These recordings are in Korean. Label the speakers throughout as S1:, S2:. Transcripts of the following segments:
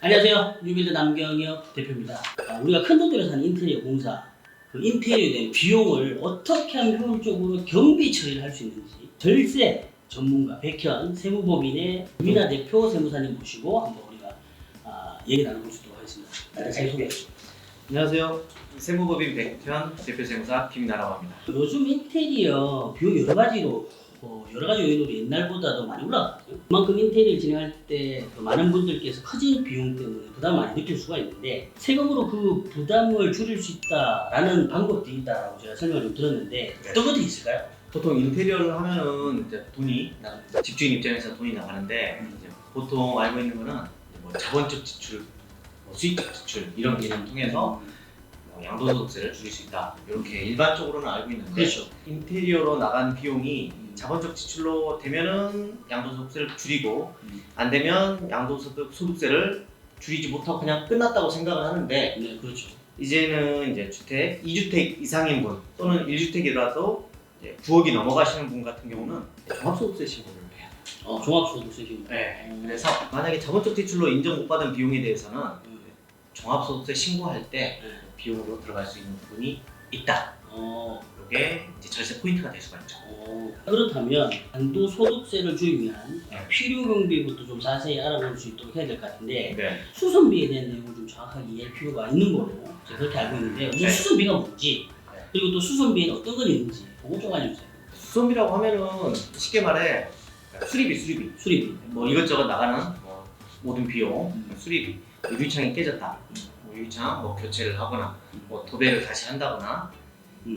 S1: 안녕하세요. 뉴빌드 남경혁 대표입니다. 우리가 큰 돈 들여서 하는 인테리어 공사, 그 인테리어에 대한 비용을 어떻게 하면 효율적으로 경비 처리를 할 수 있는지 절세 전문가 백현 세무법인의 유민아 대표 세무사님 모시고 한번 우리가 얘기 나눠볼 수 있도록 하겠습니다. 자기 소개해 주시죠.
S2: 안녕하세요. 세무법인 백현 대표 세무사 김나라고 합니다.
S1: 요즘 인테리어 비용 여러 가지 요인으로 옛날보다도 많이 올라갔거든요. 그만큼 인테리어를 진행할 때 많은 분들께서 커진 비용 때문에 부담을 많이 느낄 수가 있는데 세금으로 그 부담을 줄일 수 있다라는 방법도 있다라고 제가 설명을 좀 들었는데 어떤 것들이 있을까요?
S2: 보통 인테리어를 하면은 이제 돈이 집주인 입장에서 돈이 나가는데 이제 보통 알고 있는 거는 뭐 자본적 지출, 뭐 수익적 지출 이런 개념을 통해서 양도소득세를 줄일 수 있다. 이렇게 일반적으로는 알고 있는데
S1: 그렇죠.
S2: 인테리어로 나간 비용이 자본적 지출로 되면은 양도소득세를 줄이고 안 되면 양도소득세를 줄이지 못하고 그냥 끝났다고 생각을 하는데
S1: 네, 그렇죠.
S2: 이제는 이제 주택, 2주택 이상인 분 또는 1주택이라도 9억이 넘어가시는 분 같은 경우는 종합소득세 신고를 해야 돼요.
S1: 종합소득세 기준.
S2: 네. 그래서 만약에 자본적 지출로 인정 못 받은 비용에 대해서는 종합소득세 신고할 때 비용으로 들어갈 수 있는 부분이 있다. 이게 이제 절세 포인트가 될 수가 있죠.
S1: 그렇다면 양도소득세를 줄이기 위한 필요 경비부터 좀 자세히 알아볼 수 있도록 해야 될 것 같은데
S2: 네.
S1: 수선비에 대한 내용을 좀 정확하게 이해할 필요가 있는 걸로 제가 그렇게 알고 있는데 우선 수선비가 뭔지 그리고 또 수선비에는 어떤 건 있는지 그거 좀 알려주세요.
S2: 수선비라고 하면은 쉽게 말해 수리비 뭐 이것저것 나가는 뭐 모든 비용 수리비 유리창이 깨졌다 뭐 유리창 뭐 교체를 하거나 뭐 도배를 다시 한다거나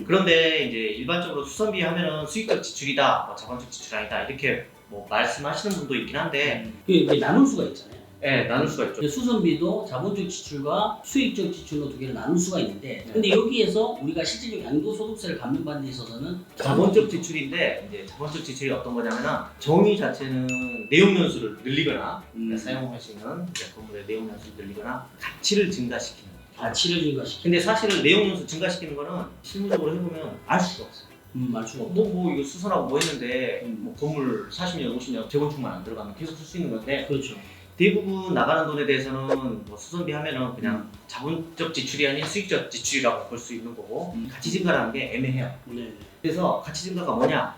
S2: 그런데 이제 일반적으로 수선비 하면은 수익적 지출이다 뭐 자본적 지출 아니다 이렇게 뭐 말씀하시는 분도 있긴 한데
S1: 이게 나눌 수가 있잖아요.
S2: 네, 나눌 수가 있죠.
S1: 수선비도 자본적 지출과 수익적 지출로 두 개를 나눌 수가 있는데 근데 여기에서 우리가 실질적 양도소득세를 감면받는 데 있어서는
S2: 자본적 지출인데 이제 자본적 지출이 어떤 거냐면은 정의 자체는 내용 연수를 늘리거나 사용할 수 있는 건물의 내용 연수를 늘리거나 가치를 증가시키는
S1: 가치를 증가시키는
S2: 근데 사실은 내용 연수 증가시키는 거는 실무적으로 해보면 알 수가 없어요.
S1: 알 수가 없고
S2: 뭐 이거 수선하고 뭐 했는데 뭐 건물 40년 50년 재건축만 안 들어가면 계속 쓸 수 있는 건데
S1: 그렇죠.
S2: 대부분 나가는 돈에 대해서는 뭐 수선비 하면은 그냥 자본적 지출이 아닌 수익적 지출이라고 볼 수 있는 거고 가치 증가라는 게 애매해요.
S1: 네.
S2: 그래서 가치 증가가 뭐냐?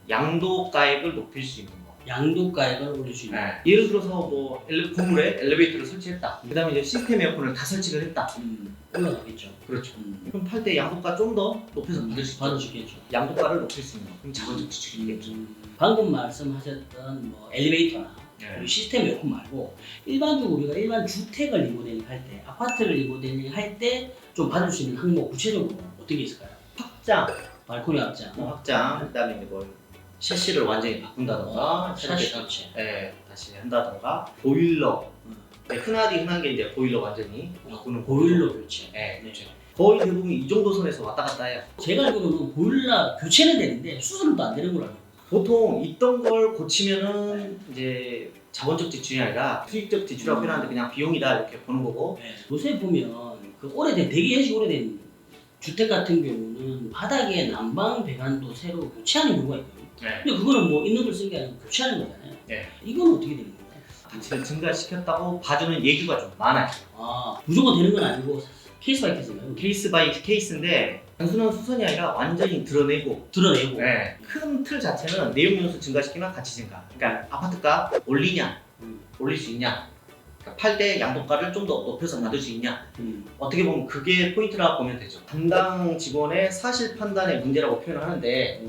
S2: 양도가액을 높일 수 있는 거.
S1: 양도가액을 올릴 수 있는
S2: 예를 들어서 뭐 건물에 엘리베이터를 설치했다. 그다음에 이제 시스템 에어컨을 다 설치를 했다.
S1: 올라가겠죠.
S2: 그렇죠. 그럼 팔 때 양도가 좀 더 높여서
S1: 받을 수 있겠죠.
S2: 양도가를 높일 수 있는 거. 그럼 자본적 지출이겠죠.
S1: 방금 말씀하셨던 뭐 엘리베이터나 그리고 시스템 에어컨 말고 일반적으로 우리가 일반 주택을 리모델링 할 때, 아파트를 리모델링 할 때 좀 받을 수 있는 항목 구체적으로 어떤 게 있을까요?
S2: 확장,
S1: 발코니 확장,
S2: 그다음에 이제 뭐 셰시를 완전히 바꾼다던가,
S1: 샤시 교체,
S2: 다시 한다던가, 보일러. 흔한 게 이제 보일러 완전히 바꾸는
S1: 보일러 교체.
S2: 그렇죠. 거의 대부분 이 정도 선에서 왔다 갔다 해요.
S1: 제가 알기로는 보일러 교체는 되는데 수선도 안 되는 걸로 알고 있어요.
S2: 보통 있던 걸 고치면은 이제 자본적 지출이 아니라 수익적 지출이라고 표현하는데 그냥 비용이다 이렇게 보는 거고.
S1: 요새 보면 그 되게 오래된 주택 같은 경우는 바닥에 난방 배관도 새로 교체하는 경우가 있거든요. 근데 그거는 뭐 있는 걸 쓰는 게 아니고 교체하는 거잖아요. 이건 어떻게 되는 거예요?
S2: 가치를 증가시켰다고 봐주는 예규가 좀 많아요.
S1: 무조건 되는 건 아니고 케이스 바이 케이스인가요?
S2: 케이스 바이 케이스인데 단순한 수선이 아니라 완전히 드러내고 큰 틀 자체는 내용 연수 증가시키나 가치 증가. 그러니까 아파트가 올리냐 올릴 수 있냐 그러니까 팔 때 양도가를 좀 더 높여서 받을 수 있냐 어떻게 보면 그게 포인트라고 보면 되죠. 담당 직원의 사실 판단의 문제라고 표현을 하는데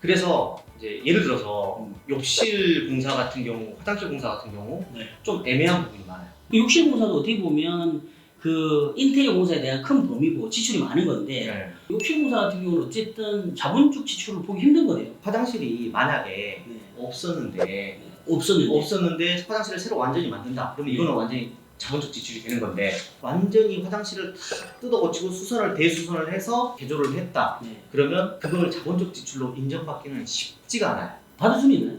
S2: 그래서 이제 예를 들어서 욕실 공사 같은 경우 화장실 공사 같은 경우 좀 애매한 부분이 많아요.
S1: 욕실 공사도 어떻게 보면 그 인테리어 공사에 대한 큰 범위고 지출이 많은 건데 욕실 공사 같은 경우는 어쨌든 자본적 지출을 보기 힘든 거네요.
S2: 화장실이 만약에 없었는데 화장실을 새로 완전히 만든다. 그러면 이거는 완전히 자본적 지출이 되는 건데 완전히 화장실을 다 뜯어 고치고 대수선을 해서 개조를 했다. 그러면 그걸 자본적 지출로 인정받기는 쉽지가 않아요.
S1: 받을 수는 있나요?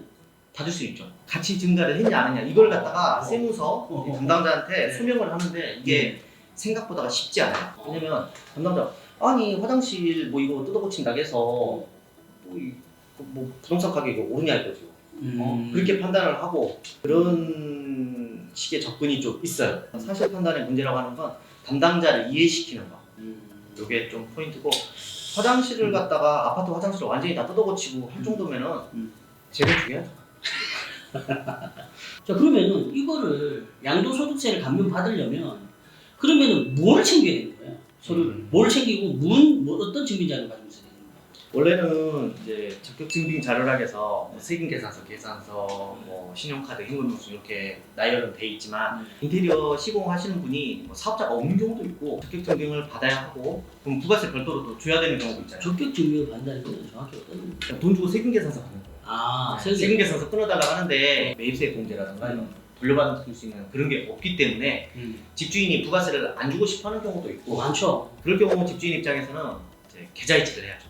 S2: 받을 수 있죠. 가치 증가를 했냐 안 했냐 이걸 갖다가 세무서 담당자한테 소명을 하는데 이게 생각보다 쉽지 않아요. 왜냐면 담당자 아니 화장실 뭐 이거 뜯어 고친다고 해서 뭐 부동산 가격이 오르냐 이거죠. 그렇게 판단을 하고 그런 식의 접근이 좀 있어요. 사실 판단의 문제라고 하는 건 담당자를 이해시키는 거. 이게 좀 포인트고 화장실을 갖다가 아파트 화장실을 완전히 다 뜯어고치고 할 정도면은 제가 죽여야죠.
S1: 자 그러면은 이거를 양도소득세를 감면받으려면 그러면은 뭘 챙겨야 되는 거예요? 서로 뭘 챙기고 뭐 어떤 증빙자를 가지고 있어야 되는 거예요?
S2: 원래는 이제 적격 증빙 자료라 해서 뭐 세금 계산서, 뭐 신용카드, 현금영수 이렇게 나열은 돼 있지만 인테리어 시공하시는 분이 뭐 사업자가 없는 경우도 있고 적격 증빙을 받아야 하고 그럼 부가세 별도로 또 줘야 되는 경우도 있잖아요.
S1: 적격 증빙을 받는다는 건 정확히 어떤 의미예요?
S2: 그러니까 돈 주고 세금 계산서 받는 거예요.
S1: 아
S2: 세금 계산서 끊어달라고 하는데 매입세 공제라든가 이런 돌려받을 수 있는 그런 게 없기 때문에 집주인이 부가세를 안 주고 싶어하는 경우도 있고
S1: 많죠.
S2: 그럴 경우 집주인 입장에서는 이제 계좌이체를 해야죠.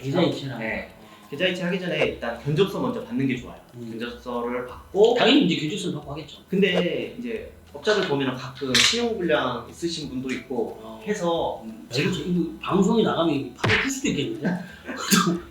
S1: 계좌이체나.
S2: 네. 계좌이체 하기 전에 일단 견적서 먼저 받는 게 좋아요. 견적서를 받고
S1: 당연히 이제 견적서를 받고 하겠죠.
S2: 근데 이제 업자들 보면 가끔 신용불량 있으신 분도 있고 해서
S1: 지금 이거 방송에 나가면 바로 풀 수도 있겠는데.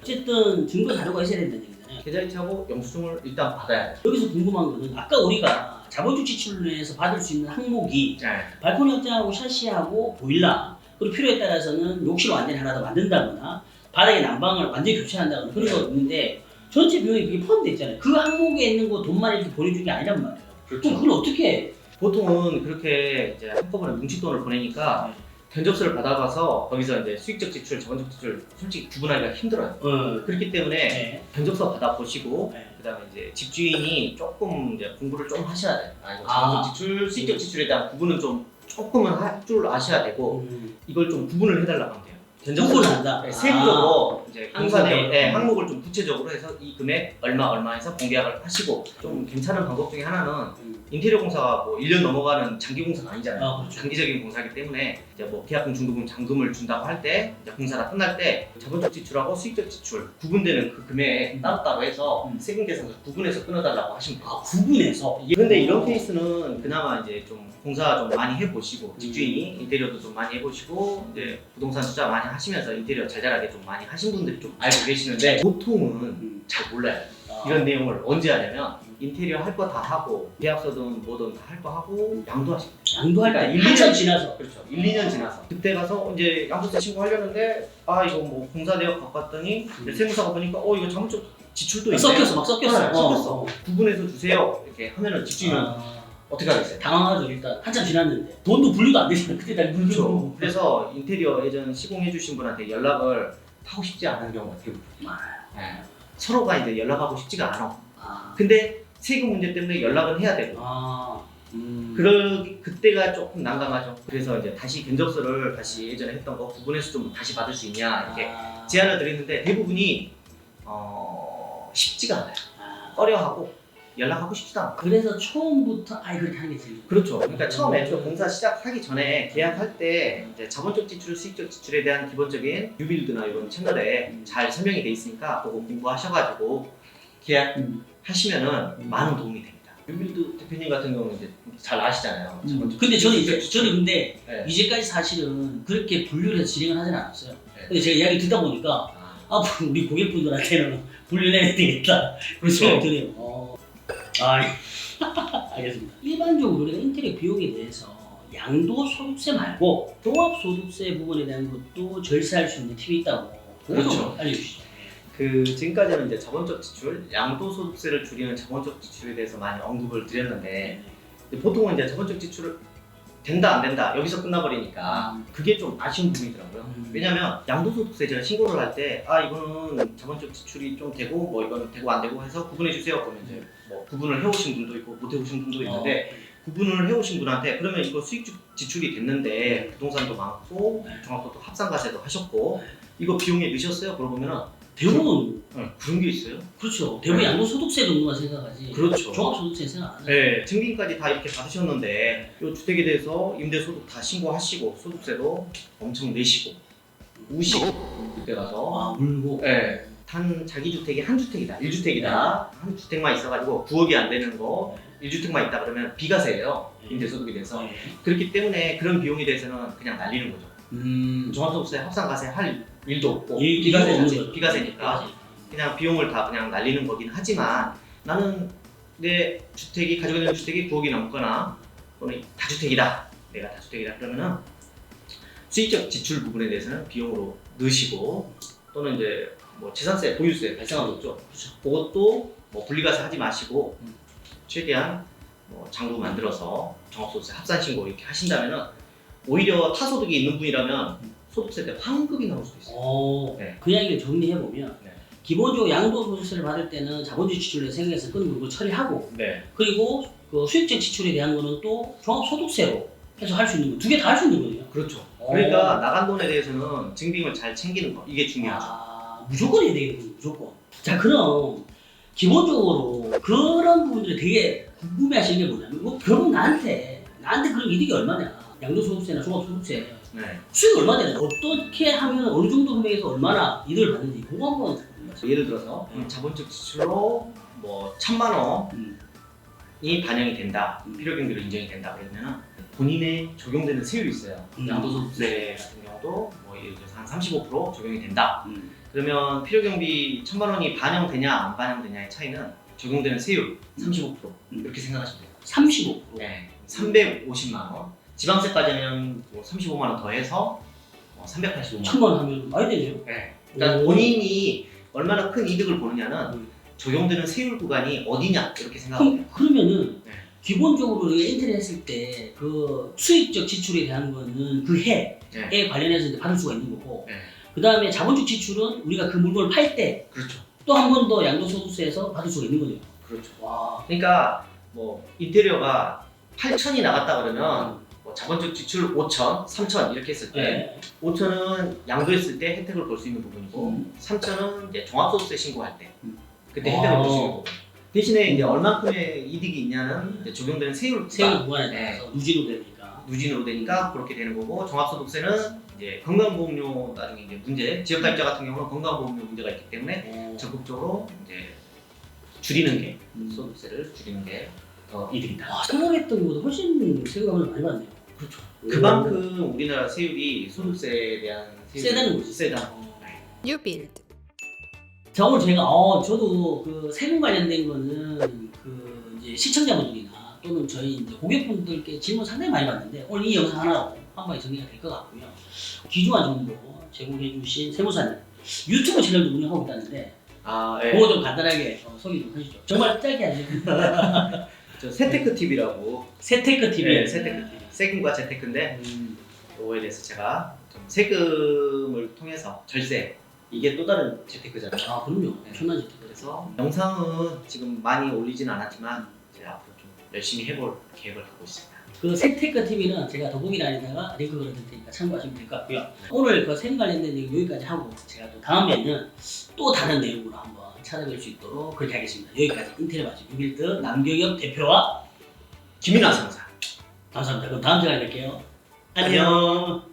S1: 어쨌든 증거 자료가 있어야 된다는 얘기잖아요.
S2: 계좌이체하고 영수증을 일단 받아야 돼요.
S1: 여기서 궁금한 거는 아까 우리가 자본주의 지출에서 받을 수 있는 항목이
S2: 네.
S1: 발코니 확장하고 샤시하고 보일러 그리고 필요에 따라서는 욕실을 완전히 하나 더 만든다거나 바닥에 난방을 완전히 교체한다거나 그런 거 있는데 전체 비용이 그게 포함되어 있잖아요. 그 항목에 있는 거 돈만 이렇게 보내준 게 아니란 말이에요. 그럼 그걸 어떻게 해?
S2: 보통은 그렇게 이제 한꺼번에 뭉칫돈을 보내니까 견적서를 받아가서 거기서 이제 수익적 지출, 자본적 지출 솔직히 구분하기가 힘들어요. 그렇기 때문에
S1: 네.
S2: 견적서 받아보시고
S1: 네.
S2: 그다음에 이제 집주인이 조금 이제 공부를 좀 하셔야 돼요. 이거 자본적 지출, 수익적 지출에 대한 구분은 좀 조금은 할 줄 아셔야 되고 이걸 좀 구분을 해달라고 하면 돼요.
S1: 구분을 한다?
S2: 네, 세부적으로 이제 공사 내용,
S1: 항목에.
S2: 항목을 좀 구체적으로 해서 이 금액 얼마 해서 공계약을 하시고 좀 괜찮은 방법 중에 하나는 인테리어 공사가 뭐 1년 넘어가는 장기 공사가 아니잖아요.
S1: 그렇죠.
S2: 장기적인 공사이기 때문에 이제 뭐 계약금, 중도금, 잔금을 준다고 할 때 이제 공사가 끝날 때 자본적 지출하고 수익적 지출 구분되는 그 금액 따로따로 해서 세금 계산서 구분해서 끊어달라고 하시면 돼요.
S1: 구분해서?
S2: 그런데 이런 케이스는 그나마 이제 좀 공사 좀 많이 해보시고 집주인이 인테리어도 좀 많이 해보시고 이제 부동산 투자 많이 하시면서 인테리어 잘 자라게 좀 많이 하신 분들이 좀 알고 계시는데 보통은 잘 몰라요. 이런 내용을 언제 하냐면 인테리어 할 거 다 하고 계약서든 뭐든 다 할 거 하고 양도하시고
S1: 양도할 때
S2: 그러니까
S1: 1년 지나서
S2: 그렇죠. 1, 2년 지나서 그때 가서 이제 양도세 신고하려는데 아 이거 뭐 공사 내역 갖고 왔더니 세무사가 보니까 이거 자본적 지출도 있네.
S1: 섞였어 막 섞였어.
S2: 섞였어. 구분해서 주세요. 이렇게 하면은 집주인은 어떻게 하겠어요?
S1: 당황하죠. 일단 한참 지났는데 돈도 분류도 안 되잖아. 그때 다
S2: 그렇죠. 그래서 인테리어 예전 시공해주신 분한테 연락을 하고 싶지 않은 경우가 대부분
S1: 많아요.
S2: 네. 서로가 이제 연락하고 싶지가 않아.
S1: 아.
S2: 근데 세금 문제 때문에 연락은 해야 되고 그때가 조금 난감하죠. 그래서 이제 다시 견적서를 다시 예전에 했던 거 구분해서 좀 다시 받을 수 있냐 이렇게 제안을 드리는데 대부분이 쉽지가 않아요. 꺼려하고 연락하고 싶지도 않고.
S1: 그래서 처음부터 그렇게 하는 게 제일
S2: 그렇죠. 그러니까 처음에 또 공사 시작하기 전에 계약할 때 이제 자본적 지출, 수익적 지출에 대한 기본적인 뉴빌드나 이런 채널에 잘 설명이 돼 있으니까 그거 공부하셔가지고 계약하시면은 많은 도움이 됩니다. 뉴빌드 대표님 같은 경우는 이제 잘 아시잖아요. 자본적
S1: 근데 저는
S2: 지출.
S1: 근데
S2: 네.
S1: 이제까지 사실은 그렇게 분류를 해서 진행을 하진 않았어요.
S2: 네.
S1: 근데 제가 이야기 듣다 보니까 앞으로 우리 고객분들한테는 분류해야 되겠다. 그런 생각이 드네요. 알겠습니다. 일반적으로 우리가 인테리어 비용에 대해서 양도소득세 말고 종합소득세 부분에 대한 것도 절세할 수 있는 팁이 있다고
S2: 그렇죠.
S1: 알려주시죠.
S2: 지금까지는 이제 자본적 지출, 양도소득세를 줄이는 자본적 지출에 대해서 많이 언급을 드렸는데 보통은 이제 자본적 지출을 된다 안 된다 여기서 끝나버리니까 그게 좀 아쉬운 부분이더라고요. 왜냐면 양도소득세 제가 신고를 할 때 이거는 자본적 지출이 좀 되고 뭐 이건 되고 안 되고 해서 구분해 주세요. 그러면 이제 뭐 구분을 해오신 분도 있고 못 해오신 분도 있는데 구분을 해오신 분한테 그러면 이거 수익 지출이 됐는데 부동산도 많고 종합소득 합산과세도 하셨고 이거 비용에 넣으셨어요? 물어보면은
S1: 대부분
S2: 그런 게 있어요?
S1: 그렇죠. 대부분 양도소득세 정도만 생각하지.
S2: 그렇죠.
S1: 종합소득세 생각 안 해요.
S2: 네, 증빙까지 다 이렇게 받으셨는데 이 주택에 대해서 임대소득 다 신고하시고 소득세도 엄청 내시고 우시고 그때 가서
S1: 물고.
S2: 네, 단 자기 주택이 한 주택이다, 1주택이다, 한 주택만 있어가지고 9억이 안 되는 거 1주택만 있다 그러면 비과세예요. 임대소득에 대해서. 그렇기 때문에 그런 비용에 대해서는 그냥 날리는 거죠. 종합소득세 합산과세 할 일도 없고 비과세니까 그냥 비용을 다 그냥 날리는 거긴 하지만 나는 내 주택이 가지고 있는 주택이 9억이 넘거나 또는 다주택이다. 내가 다주택이다 그러면은 수익적 지출 부분에 대해서는 비용으로 넣으시고 또는 이제 뭐 재산세, 보유세 발생하는 거죠. 그것도 뭐 분리과세 하지 마시고 최대한 뭐 장부 만들어서 종합소득세 합산신고 이렇게 하신다면은 오히려 타소득이 있는 분이라면 소득세 때 환급이 나올 수도 있어요. 네.
S1: 그 이야기를 정리해보면
S2: 네.
S1: 기본적으로 양도소득세를 받을 때는 자본주의 지출에 생각해서 끊는 걸 처리하고
S2: 네.
S1: 그리고 그 수익적 지출에 대한 거는 또 종합소득세로 해서 할 수 있는 거 두 개 다 할 수 있는 거예요.
S2: 그렇죠. 그러니까 나간 돈에 대해서는 증빙을 잘 챙기는 거 이게 중요하죠.
S1: 무조건 해야 되겠군요. 무조건. 자 그럼 기본적으로 그런 부분들이 되게 궁금해하시는 게 뭐냐면 뭐 결국 나한테 그런 이득이 얼마냐 양도소득세나 종합소득세
S2: 네.
S1: 수익이 얼마 되냐 어떻게 하면 어느 정도 금액에서 얼마나 이득을 받는지 그거 한번
S2: 예를 들어서 자본적 지출로 뭐 1,000만 원이 반영이 된다, 필요경비로 인정이 된다 그러면은 본인의 적용되는 세율이 있어요. 양도소득세 같은 경우도 뭐 예를 들어서 한 35% 적용이 된다. 그러면 필요경비 1,000만 원이 반영되냐 안 반영되냐의 차이는 적용되는 세율 35% 이렇게 생각하시면 돼요.
S1: 35%?
S2: 네, 350만 원. 지방세까지 하면 뭐 35만 원 더해서 385만 원.
S1: 1,000만 원 하면 많이 되네요.
S2: 네. 그러니까 본인이 얼마나 큰 이득을 보느냐는 적용되는 세율 구간이 어디냐 이렇게 생각하면 돼요.
S1: 그러면은
S2: 네.
S1: 기본적으로 우리가 엔트리 했을 때 그 수익적 지출에 대한 거는 그 해에
S2: 네.
S1: 관련해서 이제 받을 수가 있는 거고
S2: 네.
S1: 그 다음에 자본적 지출은 우리가 그 물건을 팔 때
S2: 그렇죠.
S1: 또 한 번 더 양도소득세에서 받을 수가 있는 거죠.
S2: 그렇죠.
S1: 와.
S2: 그러니까 뭐 인테리어가 8천이 나갔다 그러면 뭐 자본적 지출 5천, 3천 이렇게 했을 때
S1: 네.
S2: 5천은 양도했을 때 혜택을 볼 수 있는 부분이고 3천은 이제 종합소득세 신고할 때 그때 혜택을 볼 수 있는 부분. 대신에 이제 얼만큼의 이득이 있냐는 이제 적용되는 세율
S1: 구간에
S2: 네.
S1: 따라서 누진으로 되니까.
S2: 누진으로 되니까 그렇게 되는 거고 종합소득세는 이제 건강보험료 나중에 이제 문제 지역가입자 같은 경우는 건강보험료 문제가 있기 때문에 적극적으로 이제 줄이는 게 소득세를 줄이는 게 더 이득이다.
S1: 와, 생각했던 것보다 훨씬 세금을 많이 받네요.
S2: 그렇죠. 그만큼 우리나라 세율이 소득세에 대한 세율이
S1: 세다는 거지.
S2: 세다.
S3: New build.
S1: 자 오늘 제가 저도 그 세금 관련된 거는 그 이제 시청자분들이나 또는 저희 이제 고객분들께 질문 상당히 많이 받는데 오늘 이 영상 하나로 한 번에 정리가 될 것 같고요. 귀중한 정보 제공해주신 세무사님 유튜브 채널도 운영하고 있다는데
S2: 네.
S1: 그거 좀 간단하게 소개 좀 해주죠. 정말 짧게 하세요.
S2: 저 세테크 TV라고.
S1: 세테크 TV.
S2: 네, 세테크 TV. 세금과 재테크인데 이거에 대해서 제가 좀 세금을 통해서 절세 이게 또 다른 재테크잖아요.
S1: 아 그럼요.
S2: 네.
S1: 엄청난 재테크.
S2: 그래서 영상은 지금 많이 올리지는 않았지만 제가 앞으로 좀 열심히 해볼 계획을 갖고 있습니다.
S1: 그 세테크 TV는 제가 더보기란에다가 링크 걸어둘 테니까 참고하시면 될 것 같고요. 오늘 그 세금 관련된 얘기 여기까지 하고 제가 또 다음에는 또 다른 내용으로 한번 찾아뵐 수 있도록 그렇게 하겠습니다. 여기까지 인테리어 맛집 뉴빌드 남경엽 대표와
S2: 김인환 세무사.
S1: 감사합니다. 그럼 다음 시간에 뵐게요. 안녕.